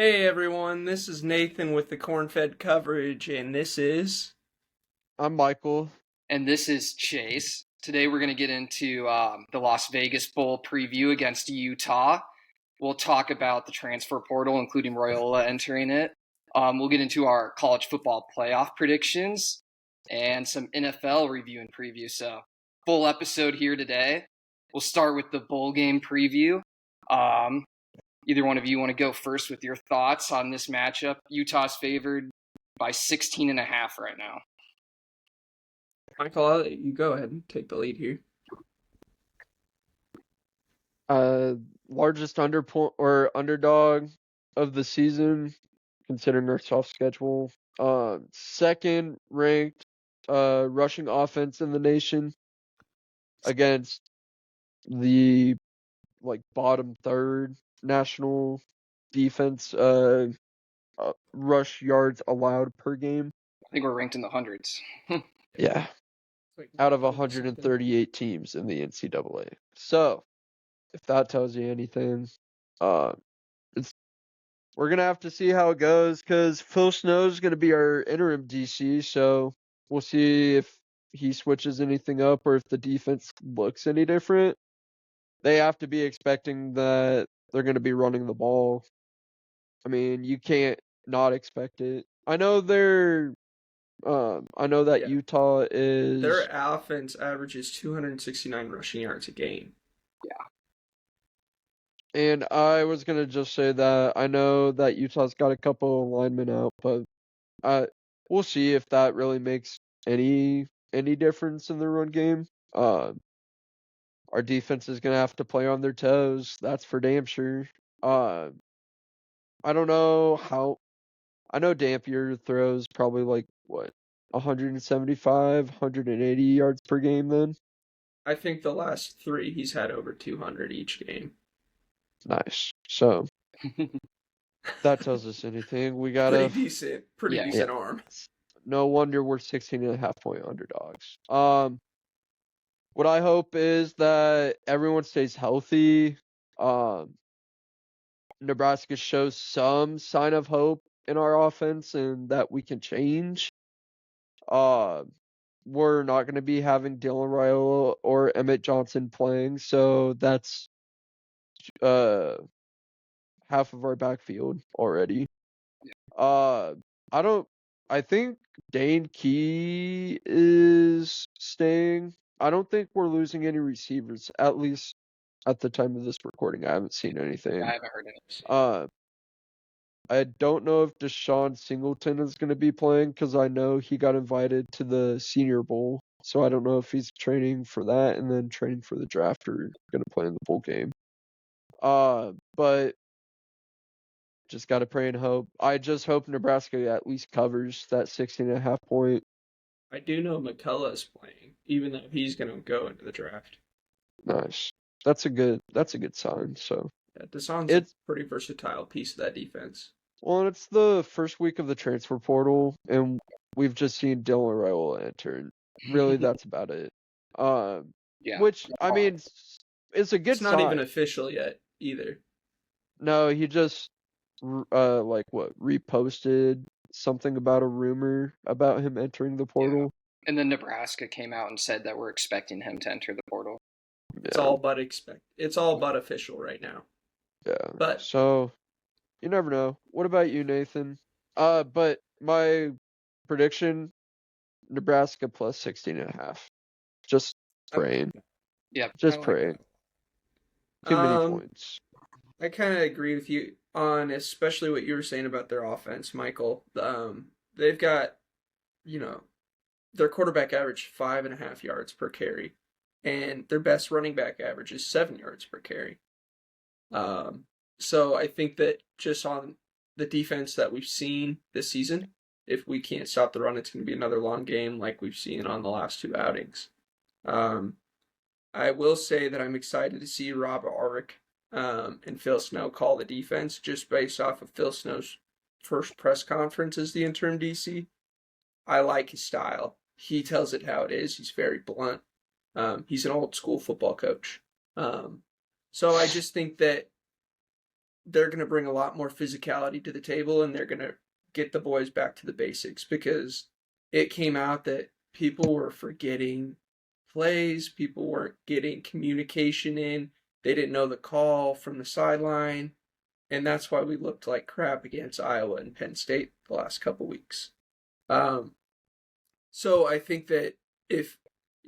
Hey everyone, this is Nathan with the Cornfed Coverage, and this is... I'm Michael. And this is Chase. Today we're going to get into the Las Vegas Bowl preview against Utah. We'll talk about the transfer portal, including Royola entering it. We'll get into our college football playoff predictions and some NFL review and preview. So, full episode here today. We'll start with the bowl game preview. Either one of you want to go first with your thoughts on this matchup? Utah's favored by 16.5 right now. Michael, I'll let you go ahead and take the lead here. Largest underdog of the season, considering our soft schedule. Second ranked rushing offense in the nation against the bottom third national defense rush yards allowed per game. I think we're ranked in the hundreds. Yeah. Out of 138 teams in the NCAA. So, if that tells you anything, we're gonna have to see how it goes because Phil Snow's gonna be our interim DC. So we'll see if he switches anything up or if the defense looks any different. They have to be expecting that they're gonna be running the ball. I mean, you can't not expect it. I know that Utah is... Their offense averages 269 rushing yards a game. Yeah. And I was going to just say that I know that Utah's got a couple of linemen out, but we'll see if that really makes any difference in the run game. Our defense is going to have to play on their toes. That's for damn sure. I don't know how... I know Dampier throws probably 175, 180 yards per game then. I think the last three he's had over 200 each game. Nice. So that tells us anything. We got a pretty decent arm. No wonder we're 16.5-point underdogs. What I hope is that everyone stays healthy. Nebraska shows some sign of hope in our offense and that we can change. We're not going to be having Dylan Raiola or Emmett Johnson playing, so that's half of our backfield already. I think Dane Key is staying. I don't think we're losing any receivers, at least at the time of this recording. I haven't seen anything. I haven't heard anything. I don't know if Deshaun Singleton is going to be playing because I know he got invited to the Senior Bowl. So I don't know if he's training for that and then training for the draft or going to play in the bowl game. But just got to pray and hope. I just hope Nebraska at least covers that 16.5 point. I do know McCullough's playing, even though he's going to go into the draft. Nice. That's a good sign. So yeah, Deshaun's a pretty versatile piece of that defense. Well, it's the first week of the transfer portal, and we've just seen Dylan Raiola enter. And really, that's about it. Which I mean, it's a good sign. It's not even official yet either. No, he just reposted something about a rumor about him entering the portal. Yeah. And then Nebraska came out and said that we're expecting him to enter the portal. Yeah. It's all but official right now. Yeah. But so you never know. What about you, Nathan? But my prediction, Nebraska plus 16.5. Just praying. Yeah. Just praying. Too many points. I kind of agree with you on especially what you were saying about their offense, Michael. They've got, their quarterback average 5.5 yards per carry, and their best running back average is 7 yards per carry. So I think that just on the defense that we've seen this season, if we can't stop the run, it's going to be another long game like we've seen on the last two outings. I will say that I'm excited to see Rob Ulrich and Phil Snow call the defense just based off of Phil Snow's first press conference as the interim DC. I like his style. He tells it how it is. He's very blunt. He's an old school football coach. So I just think that they're going to bring a lot more physicality to the table, and they're going to get the boys back to the basics, because it came out that people were forgetting plays, people weren't getting communication in, they didn't know the call from the sideline, and that's why we looked like crap against Iowa and Penn State the last couple weeks. So I think that if,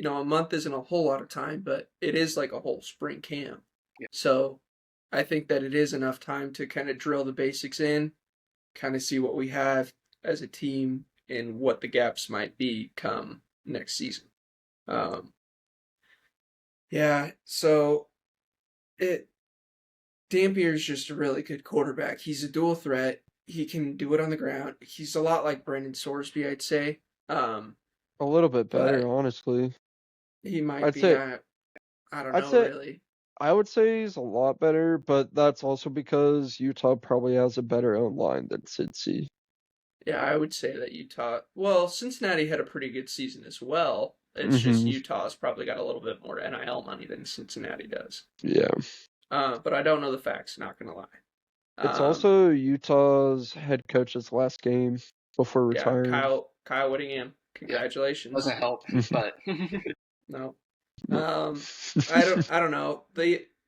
a month isn't a whole lot of time, but it is like a whole spring camp. Yeah. So I think that it is enough time to kind of drill the basics in, kind of see what we have as a team and what the gaps might be come next season. So Dampier's just a really good quarterback. He's a dual threat. He can do it on the ground. He's a lot like Brendan Sorsby, I'd say. A little bit better, honestly. He might I'd be. say, I don't I'd know, say, really. I would say he's a lot better, but that's also because Utah probably has a better O-line than Cincy. Yeah, I would say that Utah. Well, Cincinnati had a pretty good season as well. It's just Utah's probably got a little bit more NIL money than Cincinnati does. Yeah. But I don't know the facts, not going to lie. It's also Utah's head coach's last game before retiring. Yeah, Kyle Whittingham. Congratulations. Doesn't help, but no. I don't know.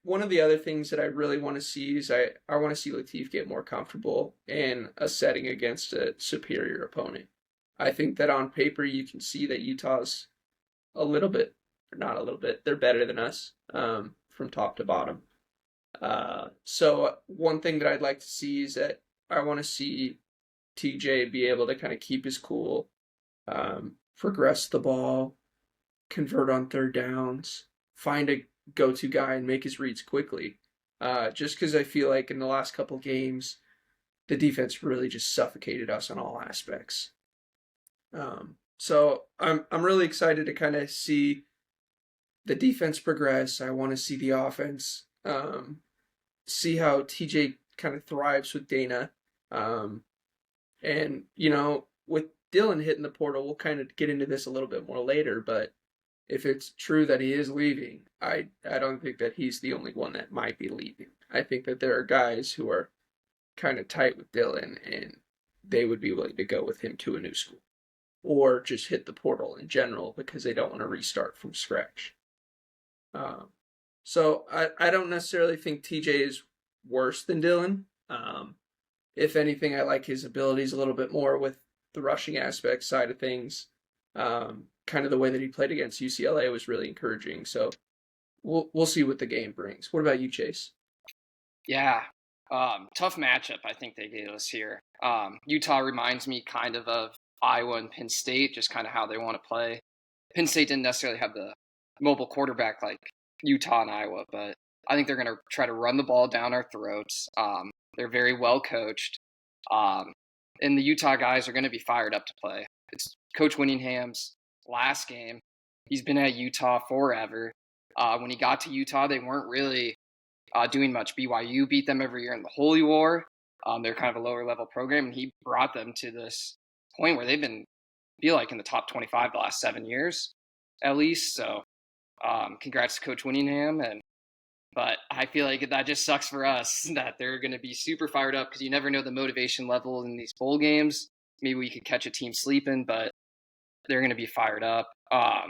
One of the other things that I really want to see is I want to see Latif get more comfortable in a setting against a superior opponent. I think that on paper you can see that Utah's a little bit, or not a little bit, they're better than us from top to bottom. So one thing that I'd like to see is that I want to see TJ be able to kind of keep his cool, progress the ball, convert on third downs, find a go-to guy and make his reads quickly. Just because I feel like in the last couple games, the defense really just suffocated us on all aspects. So I'm really excited to kind of see the defense progress. I want to see the offense, see how TJ kind of thrives with Dana. And, with Dylan hitting the portal, we'll kind of get into this a little bit more later, but if it's true that he is leaving, I don't think that he's the only one that might be leaving. I think that there are guys who are kind of tight with Dylan, and they would be willing to go with him to a new school, or just hit the portal in general because they don't want to restart from scratch. So I don't necessarily think TJ is worse than Dylan. If anything, I like his abilities a little bit more with the rushing aspect side of things. Kind of the way that he played against UCLA was really encouraging. So we'll see what the game brings. What about you, Chase? Yeah, tough matchup I think they gave us here. Utah reminds me kind of Iowa and Penn State, just kind of how they want to play. Penn State didn't necessarily have the mobile quarterback like Utah and Iowa, but I think they're going to try to run the ball down our throats. They're very well coached. And the Utah guys are going to be fired up to play. It's Coach Whittingham's last game. He's been at Utah forever. When he got to Utah, they weren't really doing much. BYU beat them every year in the Holy War. They're kind of a lower level program, and he brought them to this point where they've feel like in the top 25 the last 7 years, at least. So, congrats to Coach Whittingham. But I feel like that just sucks for us that they're going to be super fired up because you never know the motivation level in these bowl games. Maybe we could catch a team sleeping, but they're going to be fired up. I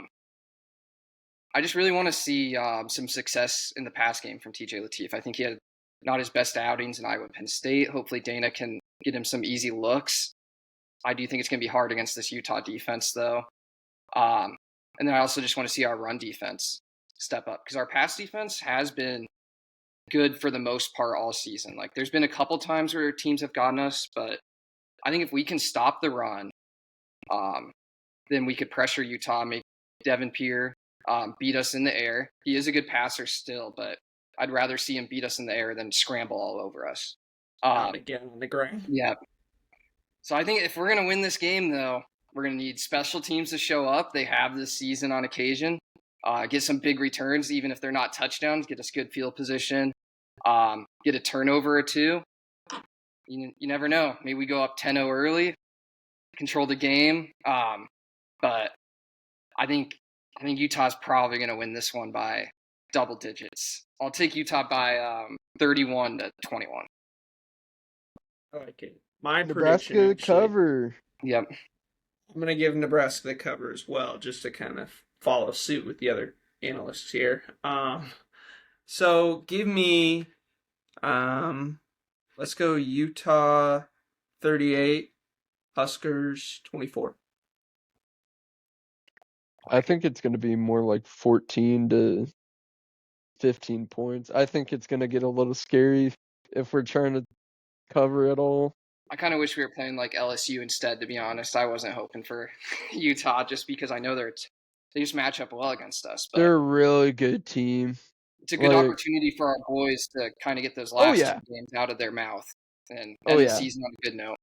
just really want to see some success in the pass game from TJ Latif. I think he had not his best outings in Iowa Penn State. Hopefully Dana can get him some easy looks. I do think it's going to be hard against this Utah defense, though. And then I also just want to see our run defense step up because our pass defense has been good for the most part all season. Like there's been a couple times where teams have gotten us, but I think if we can stop the run, then we could pressure Utah, make Devin Peer beat us in the air. He is a good passer still, but I'd rather see him beat us in the air than scramble all over us. Again on the ground. Yeah. So I think if we're going to win this game, though, we're going to need special teams to show up. They have this season on occasion. Get some big returns, even if they're not touchdowns. Get us good field position. Get a turnover or two. You never know. Maybe we go up 10-0 early, control the game. But I think Utah's probably going to win this one by double digits. I'll take Utah by 31-21. I like it. My prediction, Nebraska actually, cover. Yep. I'm going to give Nebraska the cover as well, just to kind of follow suit with the other analysts here. So give me, let's go Utah 38, Huskers 24. I think it's going to be more like 14 to 15 points. I think it's going to get a little scary if we're trying to cover it all. I kind of wish we were playing like LSU instead, to be honest. I wasn't hoping for Utah just because I know they just match up well against us. But They're a really good team. it's a good Like, opportunity for our boys to kind of get those Oh, last yeah. 2 games out of their mouth and Oh, end the yeah. season on a good note.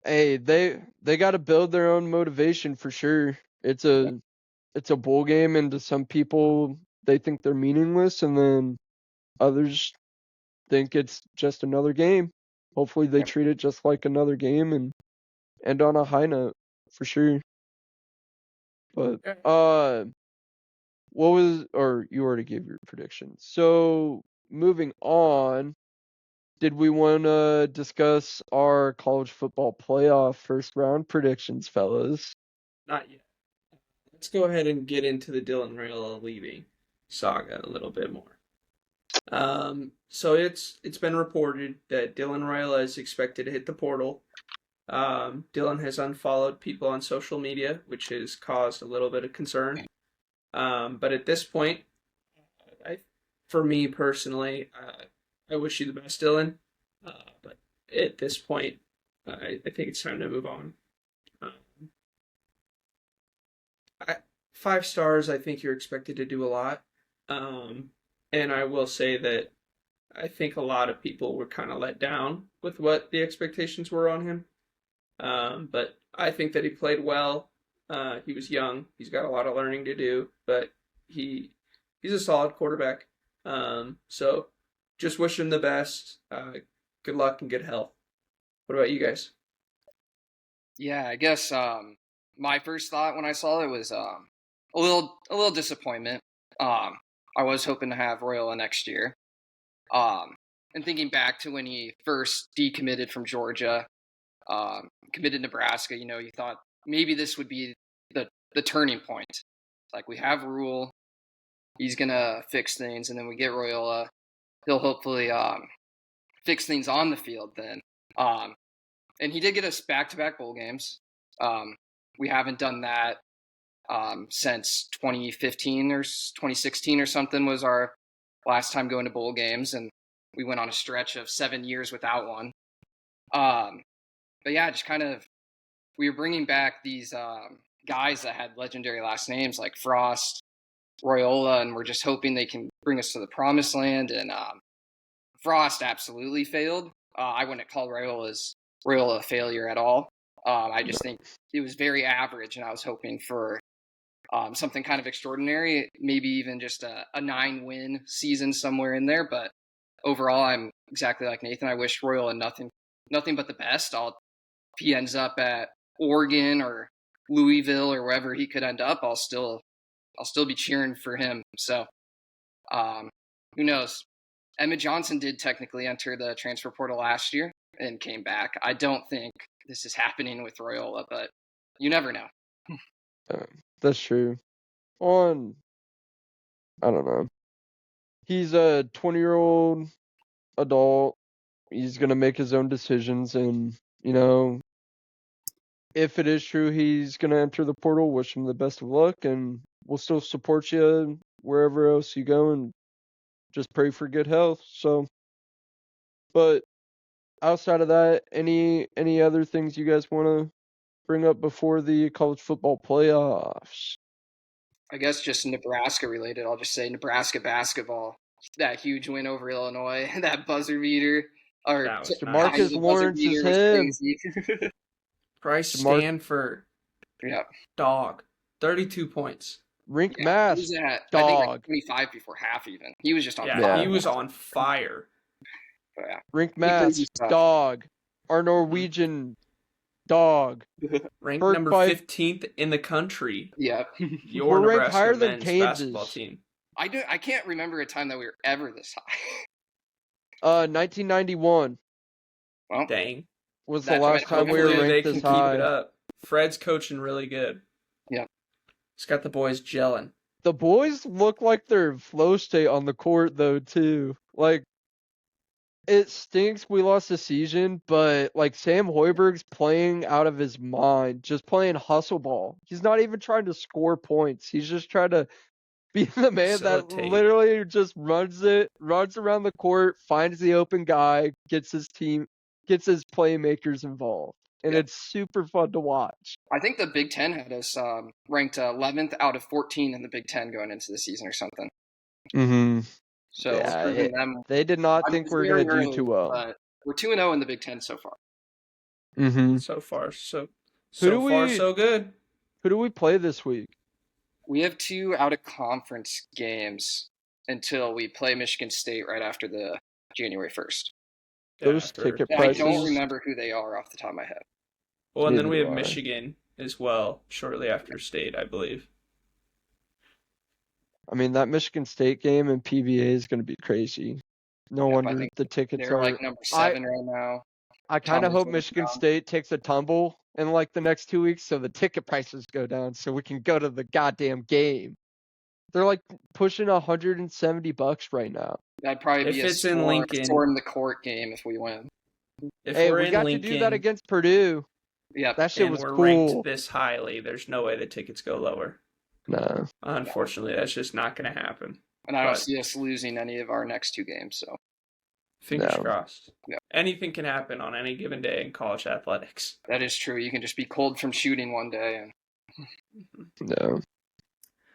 Hey, they got to build their own motivation for sure. It's a bowl game, and to some people they think they're meaningless, and then others think it's just another game. Hopefully they Yep. treat it just like another game and end on a high note for sure. But you already gave your prediction. So moving on, did we want to discuss our college football playoff first round predictions, fellas? Not yet. Let's go ahead and get into the Dylan Raiola leaving saga a little bit more. So it's been reported that Dylan Raiola is expected to hit the portal. Dylan has unfollowed people on social media, which has caused a little bit of concern. But at this point, for me personally, I wish you the best, Dylan. But at this point, I think it's time to move on. 5 stars, I think you're expected to do a lot. And I will say that I think a lot of people were kind of let down with what the expectations were on him. But I think that he played well. He was young. He's got a lot of learning to do, but he's a solid quarterback. So just wish him the best. Good luck and good health. What about you guys? Yeah, I guess my first thought when I saw it was a little disappointment. I was hoping to have Royal next year. And thinking back to when he first decommitted from Georgia, committed Nebraska, you thought maybe this would be the turning point. Like, we have Rule, he's gonna fix things, and then we get Royola. He'll hopefully fix things on the field then. And he did get us back-to-back bowl games. We haven't done that since 2015 or 2016 or something was our last time going to bowl games, and we went on a stretch of 7 years without one. But yeah, just kind of, we were bringing back these guys that had legendary last names like Frost, Royola, and we're just hoping they can bring us to the promised land. And Frost absolutely failed. I wouldn't call Royola a failure at all. I just think it was very average, and I was hoping for something kind of extraordinary, maybe even just a 9-win season somewhere in there. But overall, I'm exactly like Nathan. I wish Royola nothing but the best. If he ends up at Oregon or Louisville or wherever he could end up, I'll still be cheering for him. So who knows? Emmett Johnson did technically enter the transfer portal last year and came back. I don't think this is happening with Royola, but you never know. That's true. I don't know. He's a 20-year-old adult. He's going to make his own decisions, and, if it is true he's going to enter the portal, wish him the best of luck, and we'll still support you wherever else you go, and just pray for good health. So, but outside of that, any other things you guys want to bring up before the college football playoffs? I guess just Nebraska related. I'll just say Nebraska basketball. That huge win over Illinois, that buzzer beater, or That was DeMarcus kind of Lawrence buzzer is beater was him. crazy. Bryce DeMar- Stanford, Yeah, dog, 32 points. Rink he Mass, was at I think dog. like 25 before half. Even he was just on Yeah, fire. he was on fire. But yeah, Rink pretty Mass, crazy stuff. dog. Our Norwegian dog. Ranked Hurt number by- 15th in the country. Yeah, Your We're ranked Nebraska higher than men's Kansas. basketball team. I can't remember a time that we were ever this high. 1991. Well, Dang. Was the That's last time we were Hopefully they ranked can this keep it high. up. Fred's coaching really good. Yeah. He's got the boys gelling. The boys look like they're in flow state on the court, though, too. Like, it stinks we lost the season, but, like, Sam Hoiberg's playing out of his mind, just playing hustle ball. He's not even trying to score points. He's just trying to be the man that Facilitate. literally just runs around the court, finds the open guy, gets his playmakers involved. And Yep. it's super fun to watch. I think the Big Ten had us ranked 11th out of 14 in the Big Ten going into the season or something. Mm-hmm. So Yeah, we're proving them. they did not think It's we were very going to do early, too well. but we're 2-0 in the Big Ten so far. Mm-hmm. So far, so do good. Who do we play this week? We have 2 out-of-conference games until we play Michigan State right after the January 1st. Those ticket I prices. don't remember who they are off the top of my head. Well, and then Neither we have do I. Michigan as well, shortly after State, I believe. I mean, that Michigan State game in PBA is going to be crazy. No Yep, I wonder think the tickets They're are. like number 7 right now. I kind of Tomlin's hope going Michigan down. State takes a tumble in like the next 2 weeks so the ticket prices go down so we can go to the goddamn game. They're like pushing $170 right now. That'd probably If be a it's in storm Lincoln, the court game if we win. if Hey, we're we in got Lincoln to do that against Purdue. Yep. That shit and was we're cool. ranked this highly, there's no way the tickets go lower. No. Unfortunately, that's just not going to happen. And I don't But- see us losing any of our next 2 games. So Fingers No. crossed. Yeah. Anything can happen on any given day in college athletics. that is true. You can just be cold from shooting one day. And No.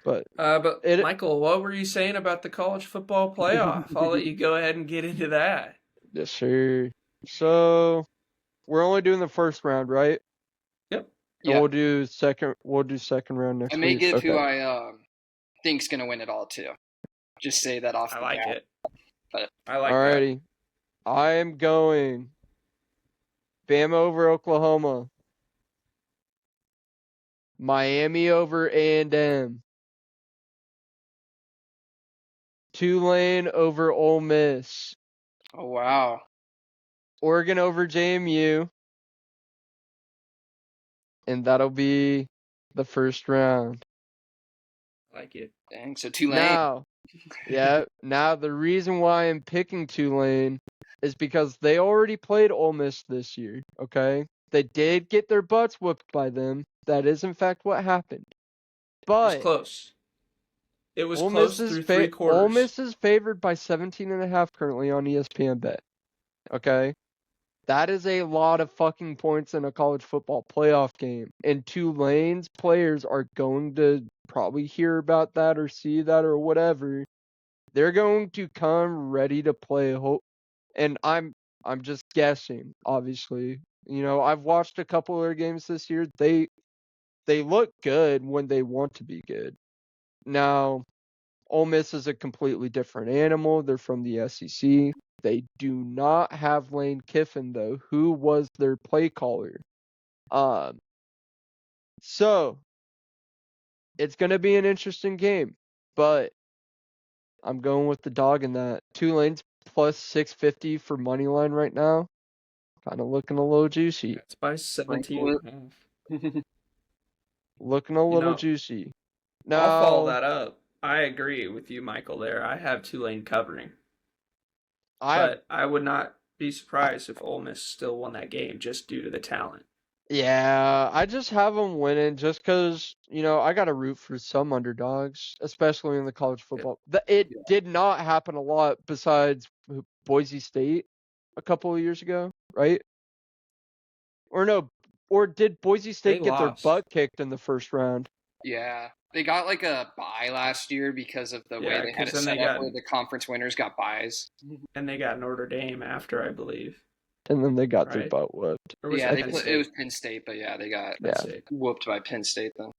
But But It- Michael, what were you saying about the college football playoff? I'll let you go ahead and get into that. yes, sir. So we're only doing the first round, right? Yep. And yeah, we'll do second round next I may week. give who Okay. I think's going to win it all too. Just say that off I the like bat. it. But- I like Alrighty. I am going Bama over Oklahoma. Miami over A&M. Tulane over Ole Miss. Oh, wow. Oregon over JMU. And that'll be the first round. that. I like it. Dang. So Tulane. Now the reason why I'm picking Tulane is because they already played Ole Miss this year, okay? They did get their butts whooped by them. That is in fact what happened. It was But close. It was Ole close Miss through is 3 quarters. Ole Miss is favored by 17.5 currently on ESPN Bet. Okay? That is a lot of fucking points in a college football playoff game. And Tulane's players are going to probably hear about that or see that or whatever. They're going to come ready to play. And I'm just guessing, obviously. You know, I've watched a couple of their games this year. They look good when they want to be good. Now, Ole Miss is a completely different animal. They're from the SEC. They do not have Lane Kiffin, though, who was their play caller. So, it's going to be an interesting game. But I'm going with the dog in that. Tulane's plus 650 for money line right now. Kind of looking a little juicy. It's by 17.5. Looking a little know, juicy. I'll follow that up. I agree with you, Michael, there. I have Tulane covering. I would not be surprised if Ole Miss still won that game just due to the talent. Yeah, I just have them winning just because, you know, I got to root for some underdogs, especially in the college football. It did not happen a lot besides Boise State a couple of years ago, right? Or no, or did Boise State get their butt kicked in the first round? Yeah. They got like a bye last year because of the way they had it set up where the conference winners got byes. And they got Notre Dame after, I believe. And then they got their butt whooped. Yeah, it was Penn State, but yeah, they got whooped by Penn State then.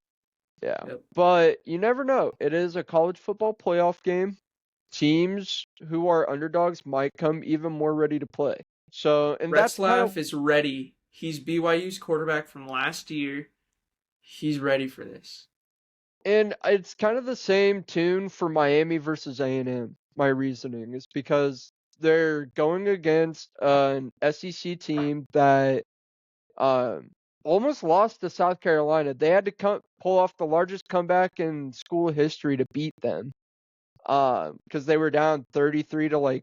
Yeah. Yep. But you never know. It is a college football playoff game. Teams who are underdogs might come even more ready to play. So, and Retzlaff is ready. He's BYU's quarterback from last year. He's ready for this. And it's kind of the same tune for Miami versus A&M. My reasoning is because they're going against an SEC team that almost lost to South Carolina. They had to pull off the largest comeback in school history to beat them, because they were down 33 to like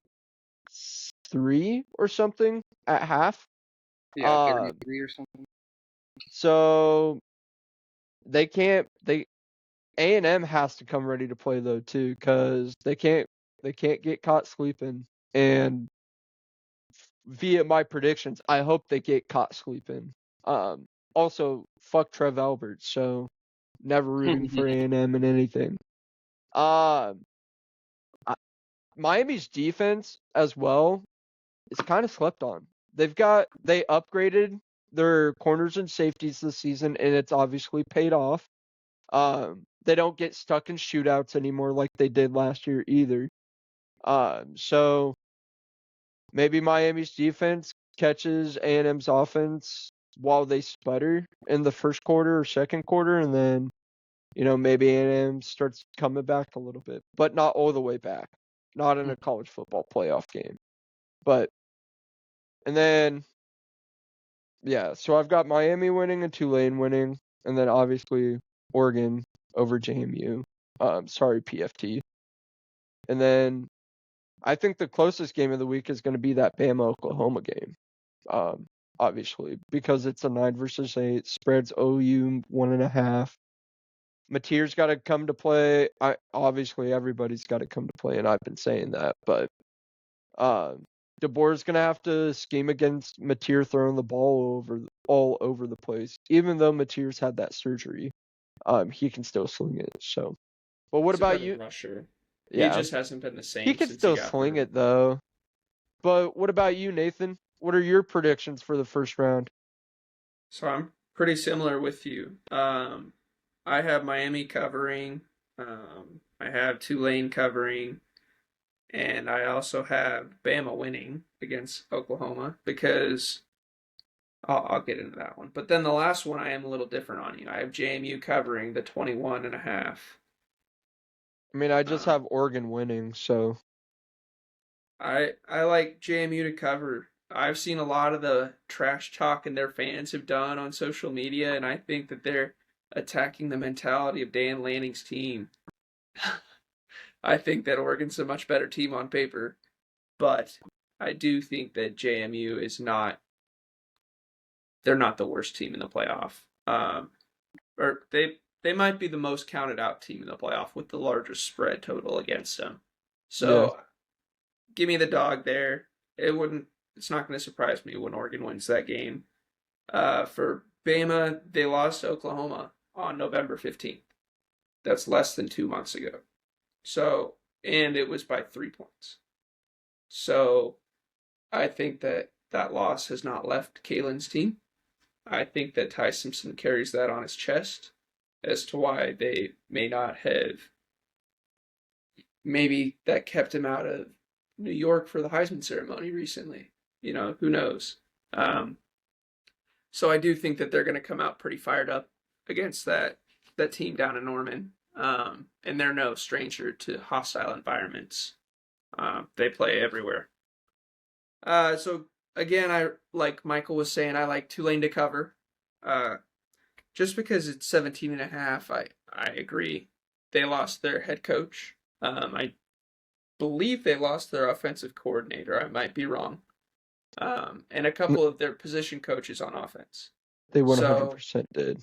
3 or something at half. Yeah, 33 or something. So they can't. A&M has to come ready to play though too, because they can't get caught sleeping. And via my predictions, I hope they get caught sleeping. Also, fuck Trev Alberts, so never rooting for A&M in anything. Miami's defense as well is kind of slept on. They upgraded their corners and safeties this season, and it's obviously paid off. They don't get stuck in shootouts anymore like they did last year either. So maybe Miami's defense catches A&M's offense while they sputter in the first quarter or second quarter, and then, maybe A&M starts coming back a little bit, but not all the way back. Not in a college football playoff game. And then, yeah, so I've got Miami winning and Tulane winning, and then obviously Oregon over JMU. Sorry, PFT. And then I think the closest game of the week is going to be that Bama-Oklahoma game. Obviously, because it's a 9 versus 8, spreads OU 1.5. Mateer's got to come to play. Obviously, everybody's got to come to play, and I've been saying that. But DeBoer's going to have to scheme against Mateer throwing the ball all over the place. Even though Mateer's had that surgery, he can still sling it. So, but what He's a about better you? rusher. Yeah, He just hasn't been the same he can since still he got sling hurt. it though. But what about you, Nathan? What are your predictions for the first round? So I'm pretty similar with you. I have Miami covering. I have Tulane covering. And I also have Bama winning against Oklahoma because I'll get into that one. But then the last one I am a little different on you. I have JMU covering the 21.5. I mean, I just have Oregon winning, so I like JMU to cover. I've seen a lot of the trash talking their fans have done on social media, and I think that they're attacking the mentality of Dan Lanning's team. I think that Oregon's a much better team on paper, but I do think that JMU is not. They're not the worst team in the playoff. Or they might be the most counted out team in the playoff with the largest spread total against them. So give me the dog there. It's not going to surprise me when Oregon wins that game. For Bama, they lost to Oklahoma on November 15th. That's less than 2 months ago. So, and it was by 3 points. So, I think that loss has not left Kalen's team. I think that Ty Simpson carries that on his chest as to why they may not have. Maybe that kept him out of New York for the Heisman ceremony recently. Who knows? So I do think that they're going to come out pretty fired up against that team down in Norman. And they're no stranger to hostile environments. They play everywhere. So again, I like Michael was saying, I like Tulane to cover. Just because it's 17.5, I agree. They lost their head coach. I believe they lost their offensive coordinator. I might be wrong. And a couple of their position coaches on offense. They 100% did.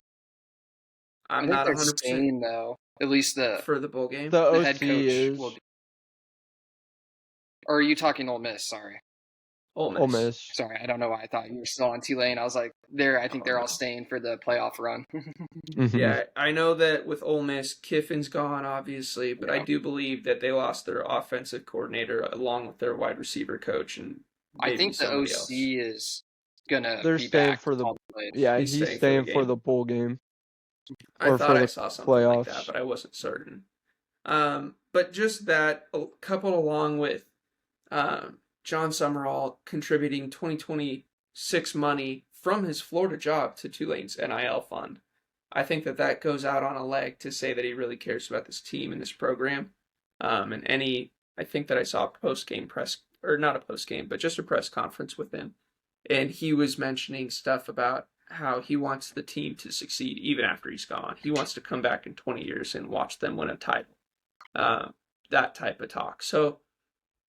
I'm I not think they're 100% staying, though. At least for the bowl game. The the OC head coach is will be. Or are you talking Ole Miss? Sorry. Ole Ole Miss. Miss. Sorry, I don't know why I thought you were still on Tulane. I was like, I think they're all staying for the playoff run. Yeah, I know that with Ole Miss, Kiffin's gone, obviously, but I do believe that they lost their offensive coordinator along with their wide receiver coach, and I think the somebody OC else. is gonna They're be staying back for the all the yeah. He's He's staying staying for for the the bowl game I or thought for I the saw something like that, playoffs. but I wasn't certain. But just that, coupled along with John Summerall contributing 2026 money from his Florida job to Tulane's NIL fund, I think that goes out on a leg to say that he really cares about this team and this program. I think that I saw a post-game press or not a post game, but just a press conference with him, and he was mentioning stuff about how he wants the team to succeed even after he's gone. He wants to come back in 20 years and watch them win a title. That type of talk. So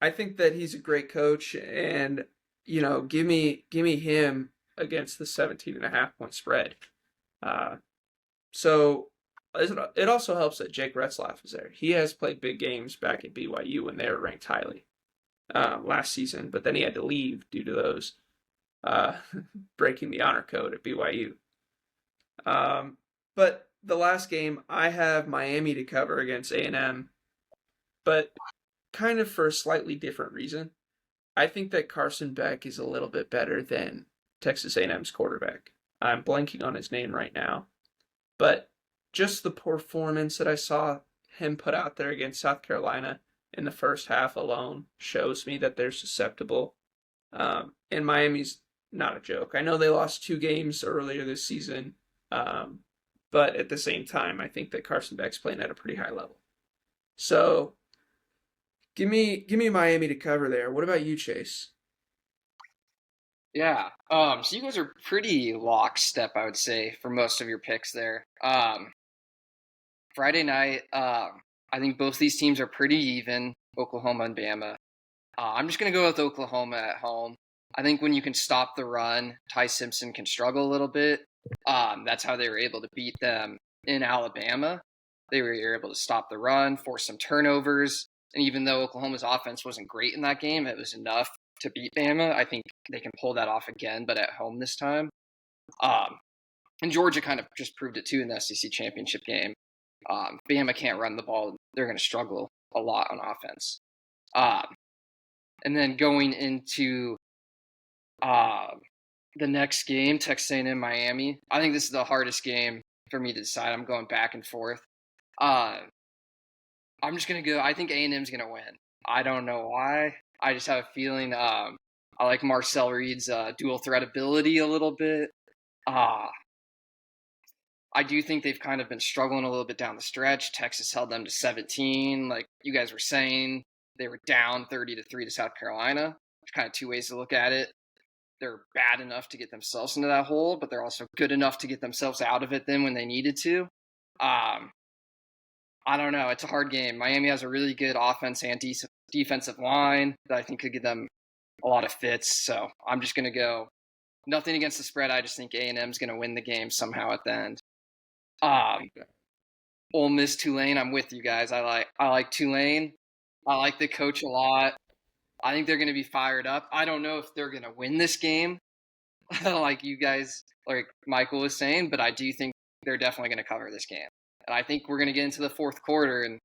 I think that he's a great coach, and give me him against the 17.5 point spread. So it also helps that Jake Retzlaff is there. He has played big games back at BYU when they were ranked highly last season, but then he had to leave due to those breaking the honor code at BYU. But the last game, I have Miami to cover against A&M, but kind of for a slightly different reason. I think that Carson Beck is a little bit better than Texas A&M's quarterback. I'm blanking on his name right now, but just the performance that I saw him put out there against South Carolina in the first half alone shows me that they're susceptible. And Miami's not a joke. I know they lost 2 games earlier this season, but at the same time, I think that Carson Beck's playing at a pretty high level. So give me Miami to cover there. What about you, Chase? Yeah. So you guys are pretty lockstep, I would say, for most of your picks there. Friday night, I think both these teams are pretty even, Oklahoma and Bama. I'm just going to go with Oklahoma at home. I think when you can stop the run, Ty Simpson can struggle a little bit. That's how they were able to beat them in Alabama. They were able to stop the run, force some turnovers. And even though Oklahoma's offense wasn't great in that game, it was enough to beat Bama. I think they can pull that off again, but at home this time. And Georgia kind of just proved it too in the SEC championship game. Bama can't run the ball. They're going to struggle a lot on offense. And then going into the next game, Texas A&M Miami. I think this is the hardest game for me to decide. I'm going back and forth. I'm just going to go. I think A&M's going to win. I don't know why. I just have a feeling. I like Marcel Reed's dual threat ability a little bit. I do think they've kind of been struggling a little bit down the stretch. Texas held them to 17. Like you guys were saying, they were down 30-3 to South Carolina. There's kind of 2 ways to look at it. They're bad enough to get themselves into that hole, but they're also good enough to get themselves out of it then when they needed to. I don't know. It's a hard game. Miami has a really good offense and defensive line that I think could give them a lot of fits. So I'm just going to go nothing against the spread. I just think A&M's going to win the game somehow at the end. Ole Miss Tulane. I'm with you guys. I like Tulane. I like the coach a lot. I think they're going to be fired up. I don't know if they're going to win this game, like you guys, like Michael was saying, but I do think they're definitely going to cover this game. And I think we're going to get into the fourth quarter and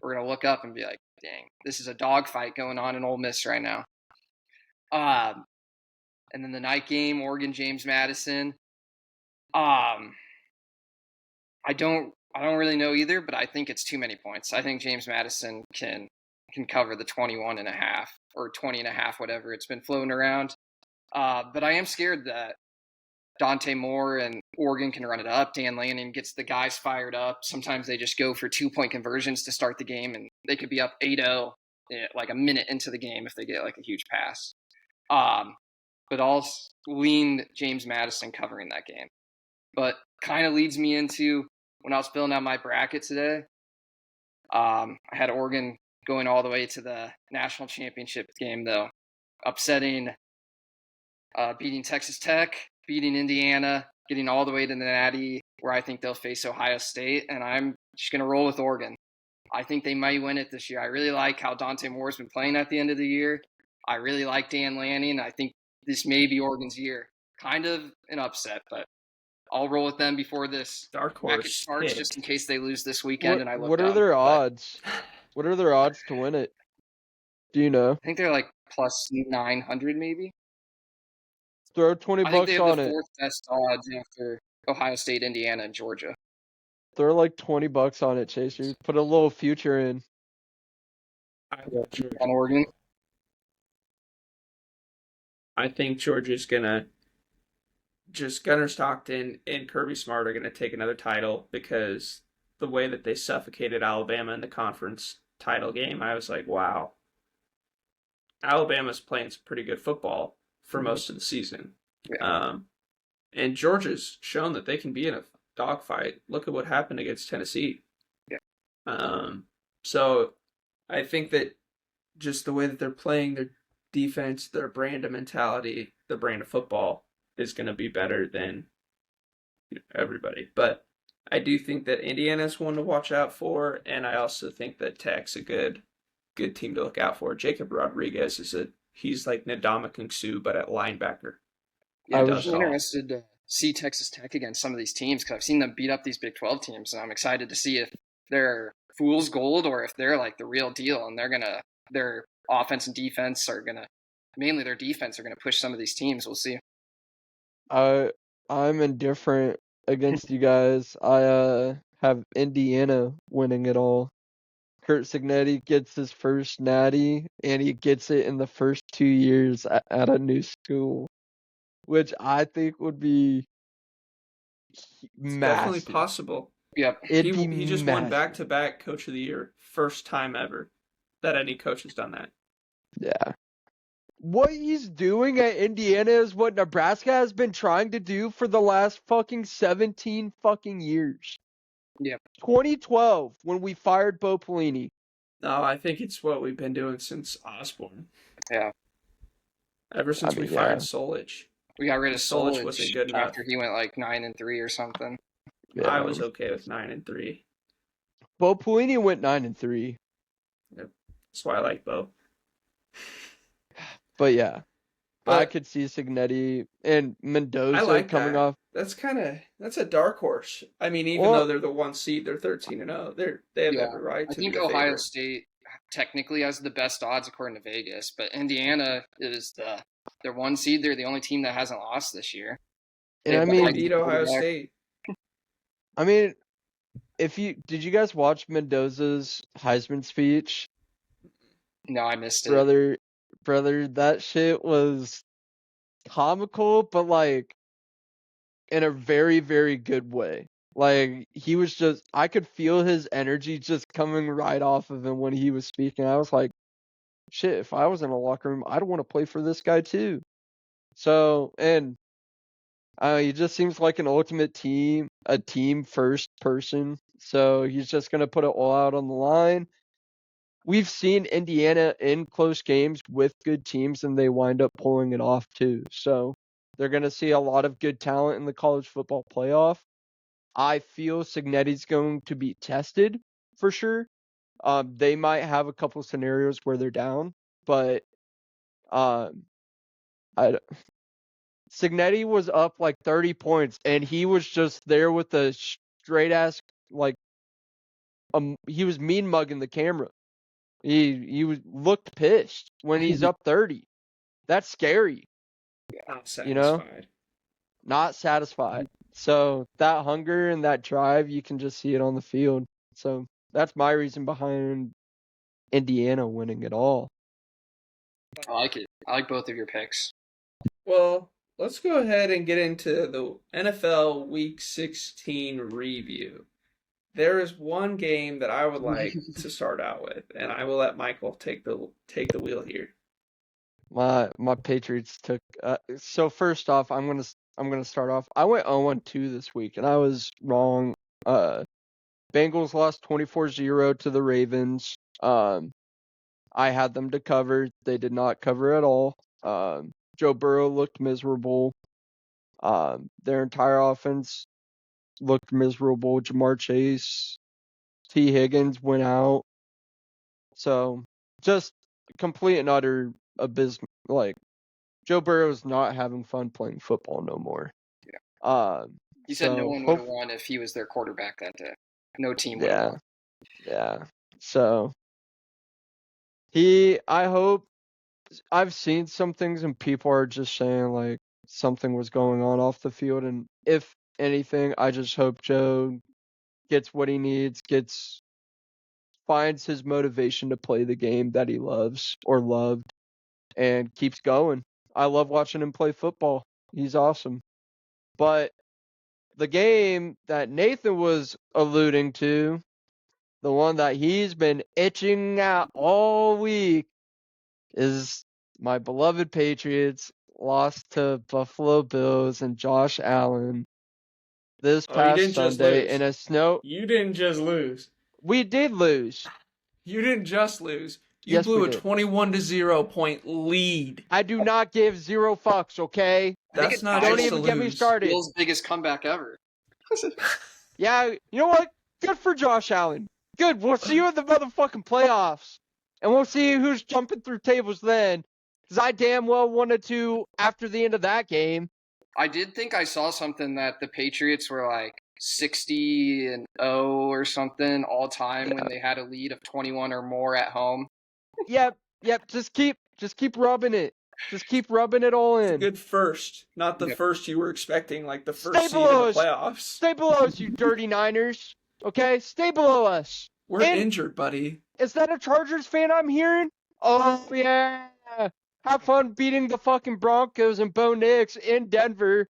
we're going to look up and be like, dang, this is a dogfight going on in Ole Miss right now. And then the night game, Oregon, James Madison. I don't really know either, but I think it's too many points. I think James Madison can cover the 21.5 or 20.5, whatever it's been floating around. But I am scared that Dante Moore and Oregon can run it up. Dan Lanning gets the guys fired up. Sometimes they just go for 2-point conversions to start the game, and they could be up 8-0 like a minute into the game if they get like a huge pass. But I'll lean James Madison covering that game. But kind of leads me into when I was filling out my bracket today, I had Oregon going all the way to the national championship game, though, upsetting, beating Texas Tech, beating Indiana, getting all the way to the Natty, where I think they'll face Ohio State, and I'm just going to roll with Oregon. I think they might win it this year. I really like how Dante Moore's been playing at the end of the year. I really like Dan Lanning. I think this may be Oregon's year. Kind of an upset, but I'll roll with them before this Dark bracket horse starts, pick. just in case they lose this weekend. And I look What are up, their but odds? What are their odds to win it? Do you know? I think they're like plus 900 maybe. Throw 20 I think they bucks have on the it. fourth best odds after Ohio State, Indiana, and Georgia. Throw like 20 bucks on it, Chaser. Put a little future in. On Oregon. I think Georgia's gonna just Gunnar Stockton and Kirby Smart are gonna take another title because the way that they suffocated Alabama in the conference title game, I was like, wow. Alabama's playing some pretty good football for most of the season. Yeah. And Georgia's shown that they can be in a dogfight. Look at what happened against Tennessee. Yeah. So I think that just the way that they're playing their defense, their brand of mentality, the brand of football is going to be better than everybody. But I do think that Indiana's one to watch out for, and I also think that Tech's a good team to look out for. Jacob Rodriguez he's like Ndamukong Suh, but at linebacker. Yeah, I I'm was- definitely interested to see Texas Tech against some of these teams because I've seen them beat up these Big 12 teams, and I'm excited to see if they're fool's gold or if they're like the real deal, and their offense and defense are gonna, mainly their defense, are gonna push some of these teams. We'll see. I'm indifferent against you guys. I have Indiana winning it all. Kurt Signetti gets his first natty, and he gets it in the first 2 years at a new school, which I think would be It's definitely massive. possible. Yep. It'd be He just won massive. back-to-back Coach of the Year, first time ever that any coach has done that. Yeah. What he's doing at Indiana is what Nebraska has been trying to do for the last fucking 17 fucking years. Yep. 2012, when we fired Bo Pelini. No, I think it's what we've been doing since Osborne. Yeah. Ever since we fired Solich. We got rid of Solich Solich wasn't good enough. after he went like 9-3 or something. Yeah. I was okay with 9-3. Bo Pelini went 9-3. That's why I like Bo. But yeah, But I could see Signetti and Mendoza I like coming that. off. That's a dark horse. I mean, even though they're the 1 seed, they're 13-0. They have every right I to think be the Ohio favorite. State technically has the best odds according to Vegas, but Indiana is their 1 seed. They're the only team that hasn't lost this year. And I They mean, beat Ohio State. did you guys watch Mendoza's Heisman speech? No, I missed it. Brother, that shit was comical, but like in a very, very good way. Like he was I could feel his energy just coming right off of him when he was speaking. I was like, shit, if I was in a locker room, I'd want to play for this guy too. So, and he just seems like an ultimate a team first person. So he's just going to put it all out on the line. We've seen Indiana in close games with good teams, and they wind up pulling it off too. So they're going to see a lot of good talent in the college football playoff. I feel Signetti's going to be tested for sure. They might have a couple scenarios where they're down, but Signetti was up like 30 points, and he was just there with a straight ass he was mean mugging the camera. He looked pissed when he's up 30. That's scary. Not satisfied. You know? Not satisfied. So that hunger and that drive, you can just see it on the field. So that's my reason behind Indiana winning it all. I like it. I like both of your picks. Well, let's go ahead and get into the NFL Week 16 review. There is one game that I would like to start out with, and I will let Michael take the wheel here. My Patriots took. So first off, I'm gonna start off. I went 0-2 this week, and I was wrong. Bengals lost 24-0 to the Ravens. I had them to cover. They did not cover at all. Joe Burrow looked miserable. Their entire offense looked miserable. Jamar Chase, T. Higgins went out. So just complete and utter abysmal. Like Joe Burrow's not having fun playing football no more. Yeah. You said no one would have hopefully, won if he was their quarterback that day. No team would yeah, have won. yeah. So I hope. I've seen some things and people are just saying like something was going on off the field, and if anything, I just hope Joe gets what he needs, finds his motivation to play the game that he loves or loved, and keeps going. I love watching him play football. He's awesome. But the game that Nathan was alluding to, the one that he's been itching at all week, is my beloved Patriots lost to Buffalo Bills and Josh Allen this Oh, you past didn't just Sunday lose. in a snow. You didn't just lose. We did lose. You didn't just lose. You Yes, we blew a did. 21-0 point lead. I do not give zero fucks, okay? I think That's it's not Don't just to even get me lose. started. Bill's biggest comeback ever. Yeah, you know what? Good for Josh Allen. Good. We'll see you in the motherfucking playoffs. And we'll see who's jumping through tables then. Because I damn well wanted to after the end of that game. I did think I saw something that the Patriots were like 60-0 or something all time when they had a lead of 21 or more at home. Yep. Just keep rubbing it. Just keep rubbing it all in. Good first. Not the Yep. first you were expecting, like the first Stay seed in the below us. playoffs. Stay below us, you dirty Niners. Okay? Stay below us. We're And- injured, buddy. Is that a Chargers fan I'm hearing? Oh, yeah. Have fun beating the fucking Broncos and Bo Nix in Denver.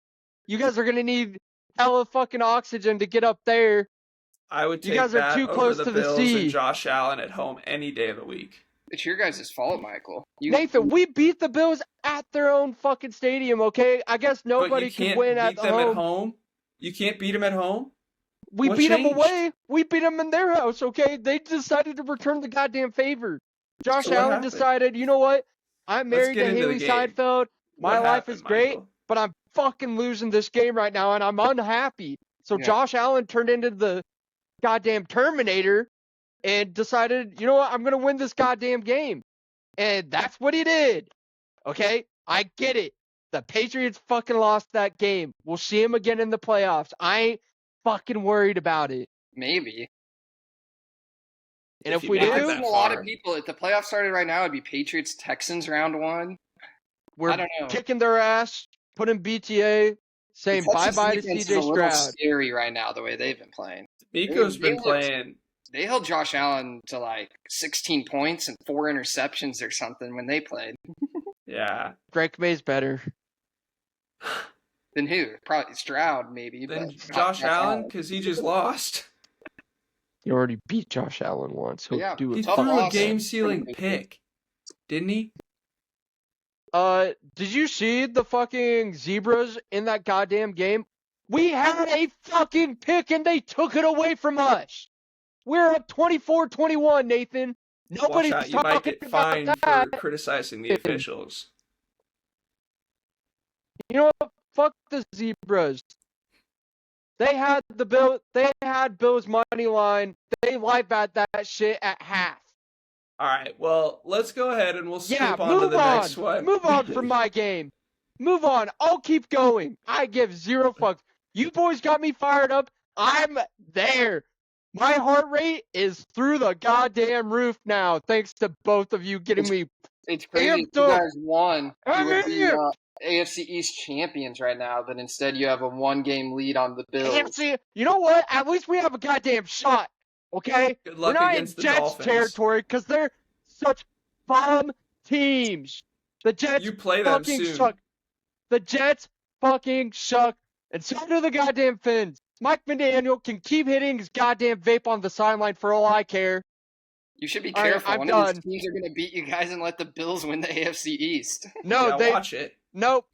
You guys are going to need hella fucking oxygen to get up there. I would You take guys are that too over close the to the Bills sea. and Josh Allen at home any day of the week. It's your guys' fault, Michael. Nathan, we beat the Bills at their own fucking stadium, okay? I guess But nobody you can can't win beat at the them at home. home. You can't beat them at home. We What beat them changed? away. We beat them in their house, okay? They decided to return the goddamn favor. Josh So what Allen happened? decided, you know what? I'm Let's married get to into the Haley game. Seinfeld. My What life happened, is great, Michael? but I'm fucking losing this game right now, and I'm unhappy. So Yeah. Josh Allen turned into the goddamn Terminator and decided, you know what? I'm going to win this goddamn game. And that's what he did. Okay? I get it. The Patriots fucking lost that game. We'll see him again in the playoffs. I ain't fucking worried about it. Maybe. And if you we make it I've do, that seen a lot of far. people. If the playoffs started right now, it'd be Patriots Texans round one. I we're don't know. kicking their ass, putting BTA, saying The Texans bye-bye to defense is a CJ little Stroud. scary right now the way they've been playing. Nico's They been looked- playing. They held Josh Allen to like 16 points and 4 interceptions or something when they played. Yeah. Drake May's better. Then who? Probably Stroud, maybe. Then but Josh Allen, because he just lost. He already beat Josh Allen once. He'll Yeah, do He it. tough threw a loss. game-sealing pick, didn't he? Did you see the fucking Zebras in that goddamn game? We had a fucking pick and they took it away from us. We're up 24-21, Nathan. Watch Nobody's out, you might talking get about fined that. for criticizing the officials. You know what? Fuck the Zebras. They had Bill's money line. They live at that shit at half. All right, well, let's go ahead and we'll skip Yeah, on to move the on. next one. Move on from my game. Move on. I'll keep going. I give zero fucks. You boys got me fired up. I'm there. My heart rate is through the goddamn roof now, thanks to both of you getting me. It's crazy. Amped You up. guys won. I'm You would be here. AFC East champions right now, but instead you have a 1-game lead on the Bills. AFC, you know what? At least we have a goddamn shot. Okay? Good We're luck not in against the Jets Dolphins. territory because they're such bomb teams. The Jets You play them fucking soon. suck. The Jets fucking suck. And so do the goddamn Finns. Mike McDaniel can keep hitting his goddamn vape on the sideline for all I care. You should be All right, careful. I'm One done. of these teams are going to beat you guys and let the Bills win the AFC East. No, Yeah, watch it. Nope.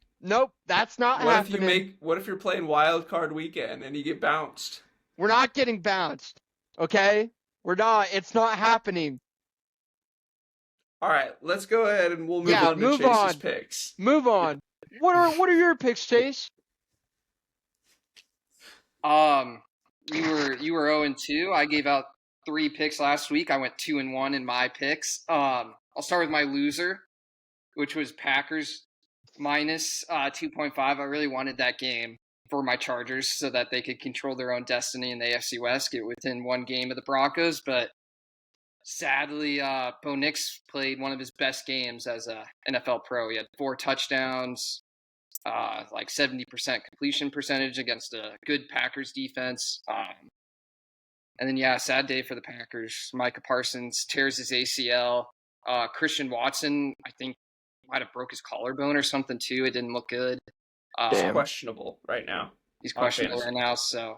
That's not What if happening. what if you're playing wild card weekend and you get bounced? We're not getting bounced. Okay? We're not. It's not happening. All right, let's go ahead and we'll move Yeah, on to move Chase's on. picks. Move on. What are your picks, Chase? You were 0-2. I gave out 3 picks last week. I went 2-1 in my picks. I'll start with my loser, which was Packers minus 2.5. I really wanted that game for my Chargers so that they could control their own destiny in the AFC West, get within 1 game of the Broncos. But sadly, Bo Nix played one of his best games as a NFL pro. He had 4 touchdowns, like 70% completion percentage against a good Packers defense. And then, yeah, sad day for the Packers. Micah Parsons tears his ACL. Christian Watson, I think, might have broke his collarbone or something, too. It didn't look good. It's Damn. questionable right now. He's on questionable fantasy. right now, so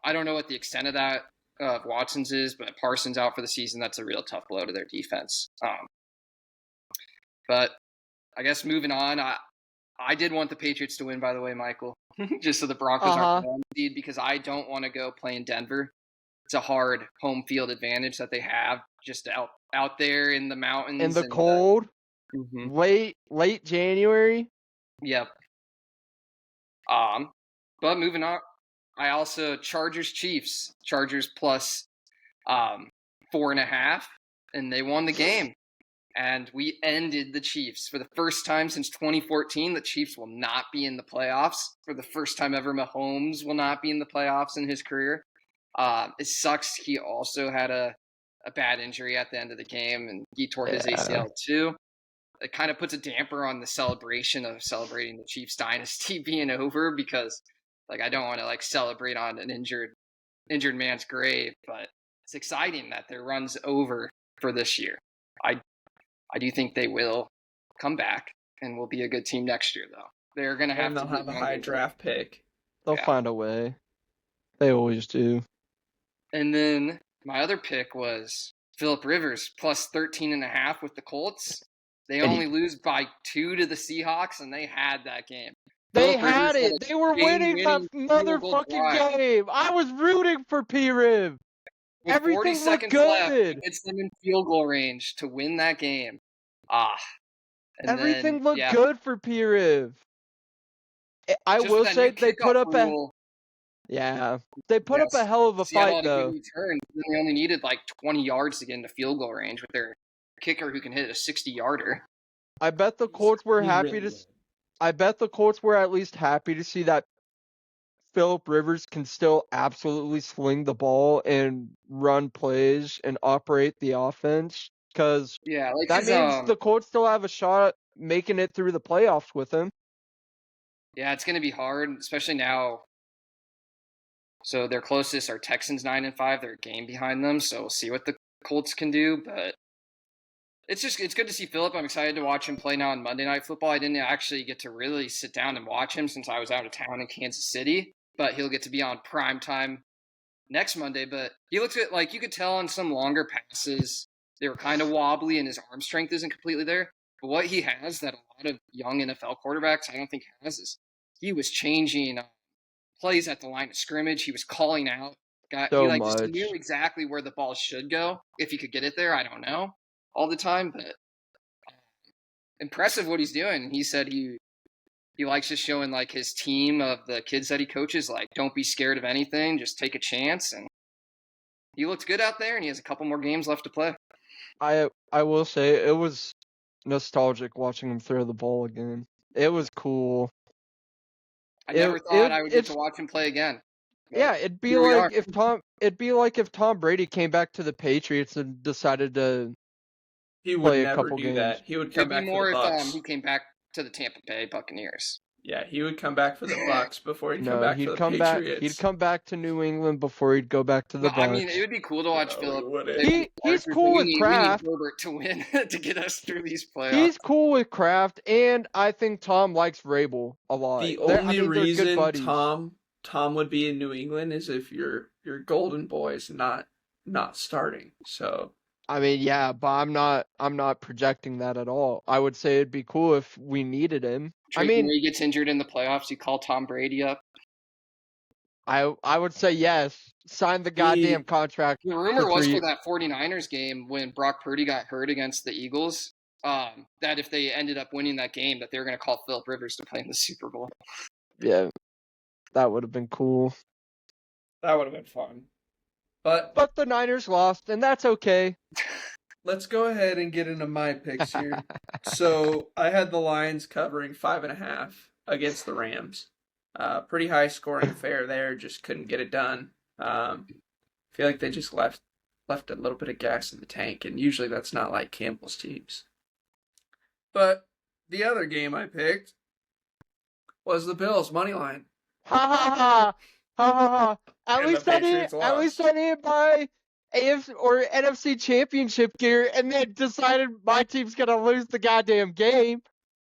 I don't know what the extent of that of Watson's is, but Parsons out for the season, that's a real tough blow to their defense. But I guess moving on, I did want the Patriots to win, by the way, Michael, just so the Broncos aren't the 1 seed, because I don't want to go play in Denver. It's a hard home field advantage that they have just out there in the mountains. In the cold, late January. Yep. But moving on, I also Chargers plus 4.5, and they won the game. And we ended the Chiefs. For the first time since 2014, the Chiefs will not be in the playoffs. For the first time ever, Mahomes will not be in the playoffs in his career. It sucks. He also had a bad injury at the end of the game, and he tore his ACL too. It kind of puts a damper on the celebration of celebrating the Chiefs dynasty being over, because I don't want to celebrate on an injured man's grave, but it's exciting that their run's over for this year. I do think they will come back and will be a good team next year, though. They're going to have they'll have a high draft pick. They'll find a way. They always do. And then my other pick was Phillip Rivers plus 13.5 with the Colts. They only lose by 2 to the Seahawks, and they had that game. They had it. They were winning the motherfucking game. I was rooting for P-Riv. Everything 40 seconds looked left, good. It's them in field goal range to win that game. Everything looked good for P-Riv. I will say they put up they put up a hell of a fight, though. Return. They only needed 20 yards to get into field goal range with their kicker who can hit a 60-yarder. I bet the Colts were happy to. I bet the Colts were at least happy to see that Phillip Rivers can still absolutely sling the ball and run plays and operate the offense, because that means the Colts still have a shot at making it through the playoffs with him. Yeah, it's going to be hard, especially now. So their closest are Texans 9-5. They're a game behind them, so we'll see what the Colts can do. But it's good to see Phillip. I'm excited to watch him play now on Monday Night Football. I didn't actually get to really sit down and watch him since I was out of town in Kansas City, but he'll get to be on prime time next Monday. But he looks good. You could tell on some longer passes, they were kind of wobbly and his arm strength isn't completely there. But what he has that a lot of young NFL quarterbacks I don't think has is he was changing plays at the line of scrimmage. He was calling out. He just knew exactly where the ball should go. If he could get it there, I don't know all the time, but impressive what he's doing. He said he likes just showing his team of the kids that he coaches, don't be scared of anything, just take a chance. And he looked good out there, and he has a couple more games left to play. I will say it was nostalgic watching him throw the ball again. It was cool. I never thought I would get to watch him play again. Yeah, it'd be like if Tom Brady came back to the Patriots and decided to play a couple games. That. He would come back for the Bucs. If he came back to the Tampa Bay Buccaneers. Yeah, he would come back for the Bucs before he'd come back to the Patriots. He'd come back to New England before he'd go back to the Bucs. I mean, it would be cool to watch Phillip. He's cool with Kraft. To win to get us through these playoffs. He's cool with Kraft, and I think Tom likes Rabel a lot. The only reason Tom would be in New England is if your golden boy's not starting. So I mean, yeah, but I'm not projecting that at all. I would say it'd be cool if we needed him. When he gets injured in the playoffs, you call Tom Brady up. I would say yes. Sign the goddamn contract. The rumor was for that 49ers game when Brock Purdy got hurt against the Eagles, that if they ended up winning that game, that they were going to call Phillip Rivers to play in the Super Bowl. Yeah, that would have been cool. That would have been fun. But the Niners lost, and that's okay. Let's go ahead and get into my picks here. So I had the Lions covering 5.5 against the Rams. Pretty high scoring affair there. Just couldn't get it done. Feel like they just left a little bit of gas in the tank, and usually that's not like Campbell's teams. But the other game I picked was the Bills money line. Ha ha ha! At least I didn't buy AFC or NFC Championship gear, and then decided my team's gonna lose the goddamn game.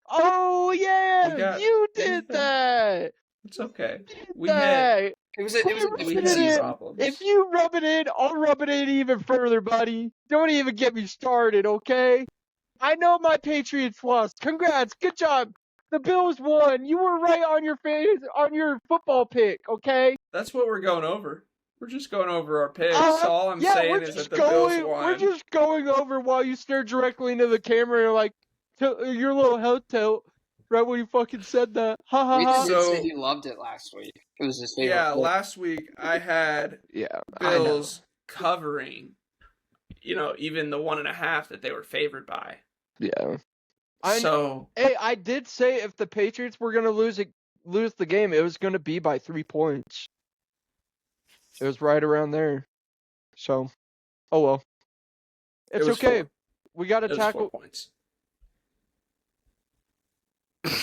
Oh yeah, you did that. It's okay. It was a problem. If you rub it in, I'll rub it in even further, buddy. Don't even get me started, okay? I know my Patriots lost. Congrats. Good job. The Bills won. You were right on your football pick, okay? That's what we're going over. We're just going over our picks. All I'm Yeah, saying is that the Bills won. we're just going over while you stare directly into the camera and like your little head tilt right when you fucking said that. Ha ha ha. Nathan did say So- he loved it last week. It was his favorite. Yeah, play. last week I had Yeah, I know. Bills covering, even the 1.5 that they were favored by. Yeah. Hey, I did say if the Patriots were gonna lose the game, it was gonna be by 3 points. It was right around there. So, oh well. It's was okay. 4. We got to It was tackle 4 points.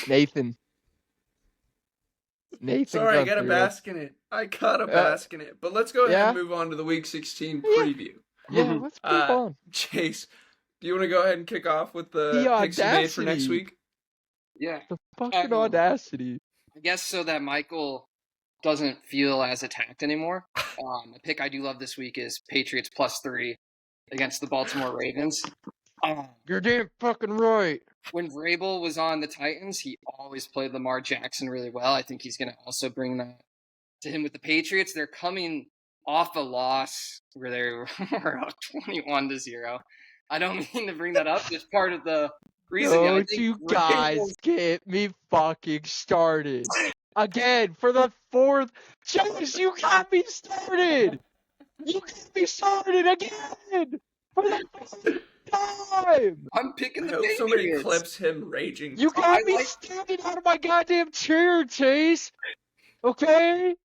Nathan. Sorry, I gotta Gunther. bask in it. But let's go ahead yeah? and move on to the Week 16 preview. Yeah, let's move on. Chase, do you want to go ahead and kick off with the The picks you made for next audacity. week? Yeah. The fucking audacity. I guess so that Michael doesn't feel as attacked anymore. A pick I do love this week is Patriots +3 against the Baltimore Ravens. You're damn fucking right. When Vrabel was on the Titans, he always played Lamar Jackson really well. I think he's going to also bring that to him with the Patriots. They're coming off a loss where they were up 21-0. I don't mean to bring that up. It's part of the reason. I Don't think you Vrabel- guys get me fucking started. Again, for the 4th. Chase, you got me started. You got me started again. For the 4th time. I'm picking I the hope Patriots. somebody clips him raging. You got me standing out of my goddamn chair, Chase. Okay?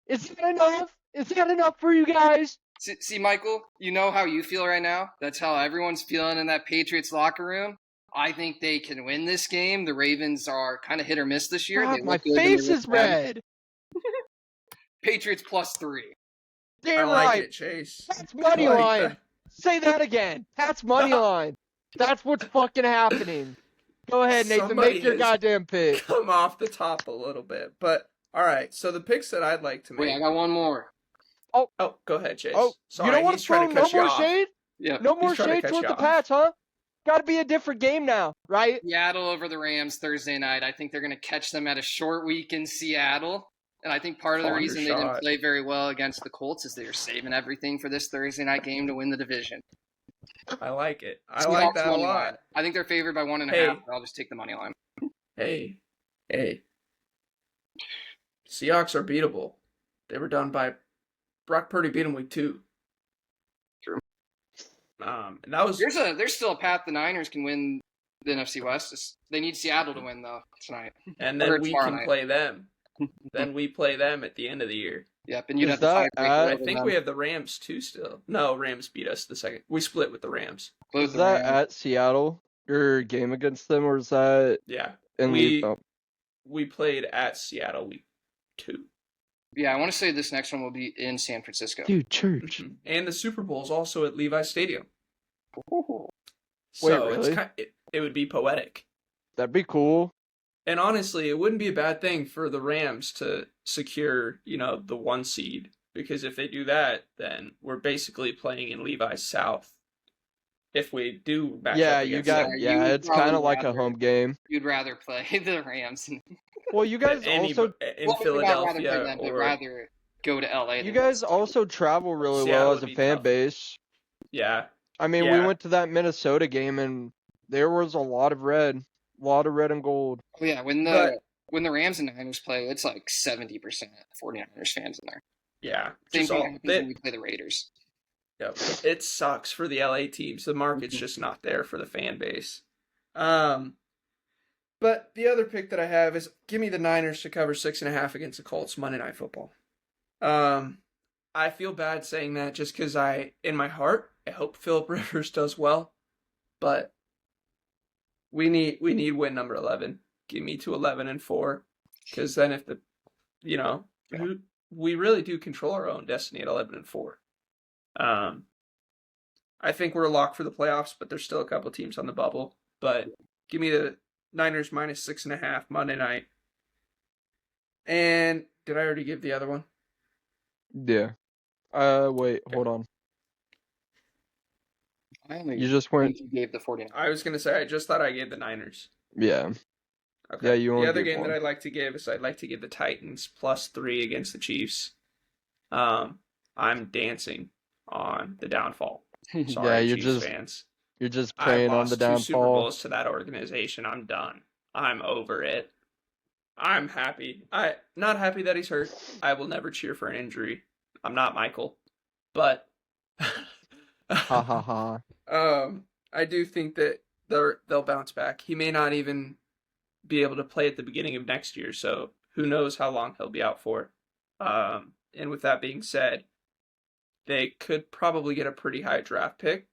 Is that enough? Is that enough for you guys? See, Michael, you know how you feel right now? That's how everyone's feeling in that Patriots locker room. I think they can win this game. The Ravens are kind of hit or miss this year. God, They my look good and they face look is bad. red. Patriots +3. I Damn like right. it, Chase. That's money I like line. that. Say that again. That's money line. That's what's fucking happening. Go ahead, Nathan. Somebody Make your has goddamn pick. Come off the top a little bit. But, all right, so the picks that I'd like to make. Wait, I got one more. Oh, go ahead, Chase. Oh, Sorry, you don't want he's to trying throw to no cut you more off. shade? Yeah. No more trying to shade cut towards you the off. Pats, huh? Got to be a different game now, right? Seattle over the Rams Thursday night. I think they're going to catch them at a short week in Seattle. And I think part of the Calling your reason they didn't shot. play very well against the Colts is they're saving everything for this Thursday night game to win the division. I like it. I Seahawks like that a money lot. line. I think they're favored by 1.5. Hey. But I'll just take the money line. Hey. Seahawks are beatable. They were done by Brock Purdy beat them week 2. True. And that was There's still a path the Niners can win the NFC West. They need Seattle to win though tonight. and or then we tomorrow can night. play them. Then we play them at the end of the year. Yep, and you'd Is have the that tiebreaker at- I over think them. we have the Rams too still. No, Rams beat us the second. We split with the Rams. Close Is the that Rams. at Seattle? Your game against them, or is that Yeah. in We- the... We played at Seattle week 2. Yeah, I want to say this next one will be in San Francisco. Dude, church. And the Super Bowl is also at Levi's Stadium. Ooh. So Wait, really? it would be poetic. That'd be cool. And honestly, it wouldn't be a bad thing for the Rams to secure, the 1 seed. Because if they do that, then we're basically playing in Levi's South. If we do match Yeah, up you against got. them. You Yeah, would it's kind probably of like a rather- home game. You'd rather play the Rams. Well, you guys in also Philadelphia, but or rather go to LA. you than guys Seattle. also travel really Seattle well would as a be fan tough. base. yeah, I mean, we Yeah. went to that Minnesota game and there was a lot of red and gold. Oh, yeah, when the Rams and Niners play, it's like 70% 49ers fans in there. yeah. Same Just thing all, happens when we play the Raiders. Yep. It sucks for the LA teams. The market's Mhm. just not there for the fan base. But the other pick that I have is give me the Niners to cover 6.5 against the Colts Monday Night Football. I feel bad saying that just because in my heart, I hope Philip Rivers does well, but we need win number 11. Give me to 11-4, because then if we really do control our own destiny at 11-4. I think we're locked for the playoffs, but there's still a couple teams on the bubble. But give me the Niners minus 6.5 Monday night. And did I already give the other one? Yeah. Wait, hold on. I only You just went. think you gave the 49ers. I was gonna say I just thought I gave the Niners. Yeah. Okay. Yeah, you The only other gave game one. that I'd like to give is I'd like to give the Titans +3 against the Chiefs. I'm dancing on the downfall. Yeah, Sorry, Chiefs fans. you're just I've preying on the lost 2 Super downfall. Bowls to that organization. I'm done. I'm over it. I'm happy. I not happy that he's hurt. I will never cheer for an injury. I'm not Michael, but Ha ha ha. I do think that they'll bounce back. He may not even be able to play at the beginning of next year, so who knows how long he'll be out for. And with that being said, they could probably get a pretty high draft pick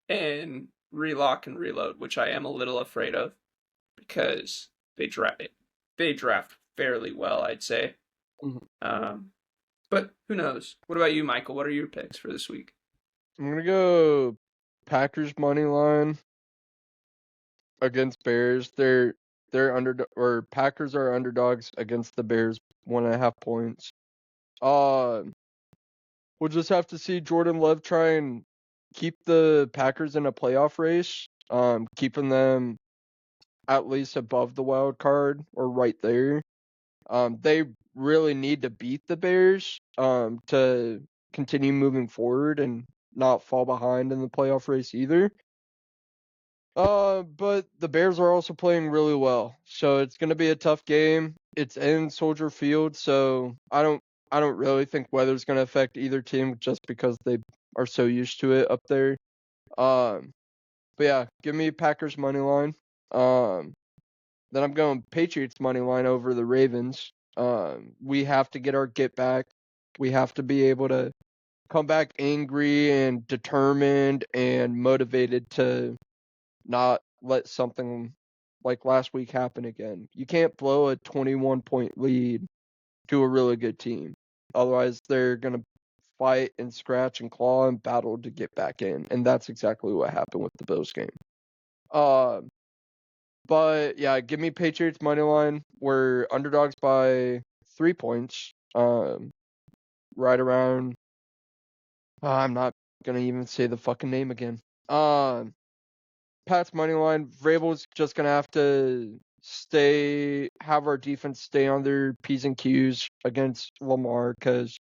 and relock and reload, which I am a little afraid of because they draft fairly well, I'd say. Mhm. But who knows? What about you, Michael? What are your picks for this week? I'm gonna go Packers money line against Bears. They're Packers are underdogs against the Bears, 1.5 points. We'll just have to see Jordan Love try and keep the Packers in a playoff race, keeping them at least above the wild card or right there. They really need to beat the Bears to continue moving forward and not fall behind in the playoff race either. But the Bears are also playing really well, so it's gonna be a tough game. It's in Soldier Field, so I don't really think weather's gonna affect either team just because they are so used to it up there. But yeah, give me Packers money line. Then I'm going Patriots money line over the Ravens. We have to get our get back. We have to be able to come back angry and determined and motivated to not let something like last week happen again. You can't blow a 21-point lead to a really good team. Otherwise, they're going to fight and scratch and claw and battle to get back in. And that's exactly what happened with the Bills game. But yeah, give me Patriots money line. We're underdogs by 3 points. Right around. I'm not going to even say the fucking name again. Pat's money line. Vrabel's just gonna have to have our defense stay on their P's and Q's against Lamar because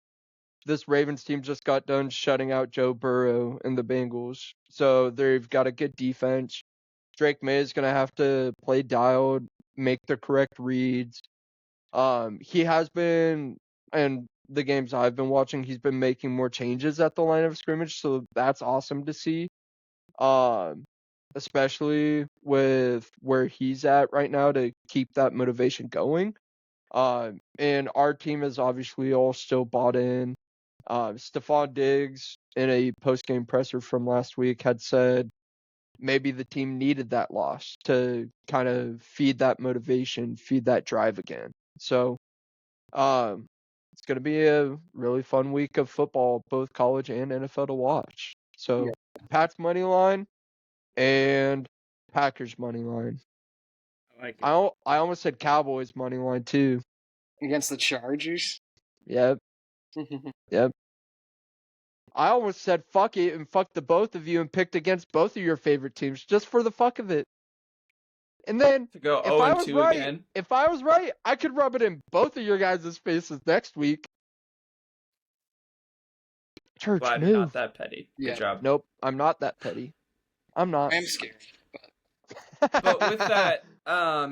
this Ravens team just got done shutting out Joe Burrow and the Bengals. So they've got a good defense. Drake May is gonna have to play dialed, make the correct reads. He has been, and the games I've been watching, he's been making more changes at the line of scrimmage, so that's awesome to see. Especially with where he's at right now to keep that motivation going. And our team is obviously all still bought in. Stephon Diggs, in a post-game presser from last week, had said maybe the team needed that loss to kind of feed that motivation, feed that drive again. So it's going to be a really fun week of football, both college and NFL to watch. So Pat's money line and Packers money line. I like it. I almost said Cowboys money line too. Against the Chargers. Yep. Yep. I almost said fuck it and fuck the both of you and picked against both of your favorite teams just for the fuck of it. And then To go if I was 0-2 right, again. I could rub it in both of your guys' faces next week. Church, Glad you're move. not that petty. Good Yeah. job. Nope, I'm not that petty. I'm not. I am scared. But with that,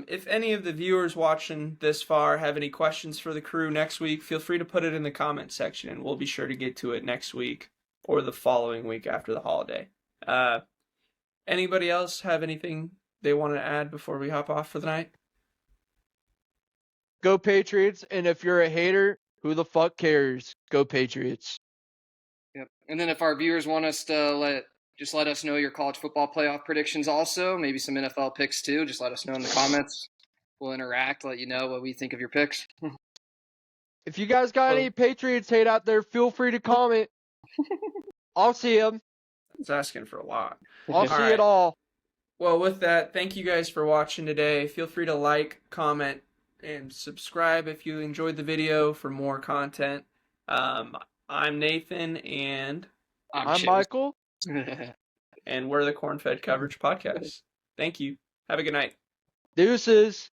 if any of the viewers watching this far have any questions for the crew next week, feel free to put it in the comment section, and we'll be sure to get to it next week or the following week after the holiday. Anybody else have anything they want to add before we hop off for the night? Go Patriots, and if you're a hater, who the fuck cares? Go Patriots. Yep. And then if our viewers want us to let us know your college football playoff predictions also, maybe some NFL picks too. Just let us know in the comments. We'll interact, let you know what we think of your picks. If you guys got any Patriots hate out there, feel free to comment. I'll see them. It's asking for a lot. I'll see it all. Well, with that, thank you guys for watching today. Feel free to like, comment, and subscribe if you enjoyed the video for more content. I'm Nathan, and I'm Michael. And we're the Cornfed Coverage Podcast. Thank you. Have a good night. Deuces.